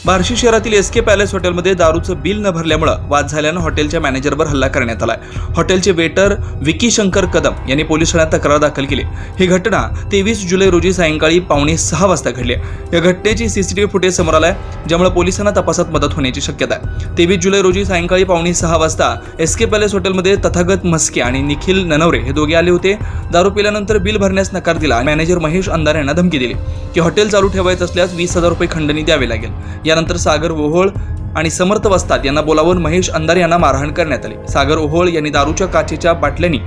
बार्शी शहरातील SK palace हॉटेलमध्ये दारूचं bill न भरल्यामुळे वाद झाल्यानं हॉटेलच्या मॅनेजरवर हल्ला करण्यात आलाय। हॉटेलचे वेटर विकी शंकर कदम यांनी पोलीस ठाण्यात तक्रार दाखल केली। ही घटना 23 जुलै रोजी सायंकाळी 5:45 वाजता घडली। या घटनेची सीसीटीव्ही फुटेज समोर आलाय, ज्यामुळे पोलिसांना तपासात मदत होण्याची शक्यता आहे। 23 जुलै रोजी सायंकाळी 5:45 वाजता एसके पॅलेस हॉटेलमध्ये तथागत म्हस्के आणि निखिल ननवरे हे दोघे आले होते। दारू पिल्यानंतर बिल भरण्यास नकार दिला। मॅनेजर महेश अंधारे यांना धमकी दिली की हॉटेल चालू ठेवायचं असल्यास 20,000 रुपये खंडणी द्यावे लागेल। यानंतर सागर ओहोळ आणि समर्थ वस्ताद यांना बोलावून महेश अंधारे यांना मारहाण करण्यात आली। सागर ओहोळ यांनी दारूच्या काचेच्या बाटल्यांनी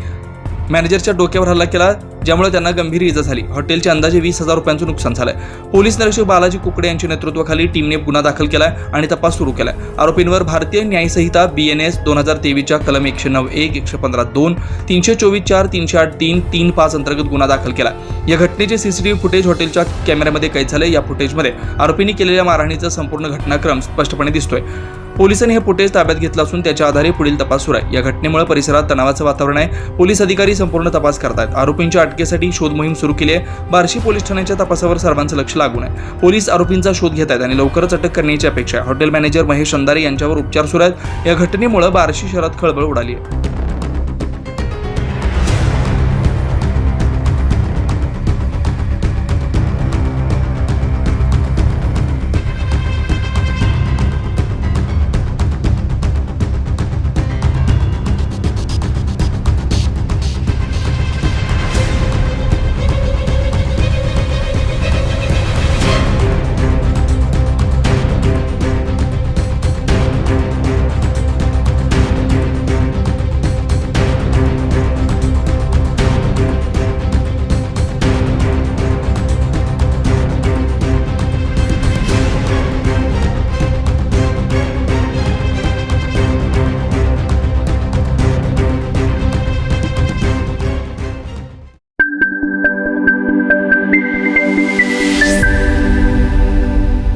मॅनेजरच्या डोक्यावर हल्ला केला, ज्यामुळे त्यांना गंभीर इजा झाली। हॉटेलचे अंदाजे 20,000 रुपयांचं नुकसान झालंय। पोलीस निरीक्षक बालाजी कुकडे यांच्या नेतृत्वाखाली टीमने गुन्हा दाखल केलाय आणि तपास सुरू केलाय। आरोपींवर भारतीय न्याय संहिता BNS 2023च्या कलम 109(1), 115(2), 324(4), 308(3), 3(5) अंतर्गत गुन्हा दाखल केला। या घटनेचे सीसीटीव्ही फुटेज हॉटेलच्या कॅमेऱ्यामध्ये कैद झाले। या फुटेजमध्ये आरोपींनी केलेल्या मारहाणीचा संपूर्ण घटनाक्रम स्पष्टपणे दिसतोय। पोलिसांनी हे फुटेज ताब्यात घेतलं असून त्याच्या आधारे पुढील तपास सुरू आहे। या घटनेमुळे परिसरात तणावाचं वातावरण आहे। पोलीस अधिकारी संपूर्ण तपास करतायत। आरोपींच्या अटकेसाठी शोध मोहीम सुरू केली आहे। बार्शी पोलीस ठाण्याच्या तपासावर सर्वांचं लक्ष लागून आहे। पोलीस आरोपींचा शोध घेत आहेत आणि लवकरच अटक करण्याची अपेक्षा आहे। हॉटेल मॅनेजर महेश अंधारे यांच्यावर उपचार सुरू आहेत। या घटनेमुळे बार्शी शहरात खळबळ उडाली आहे।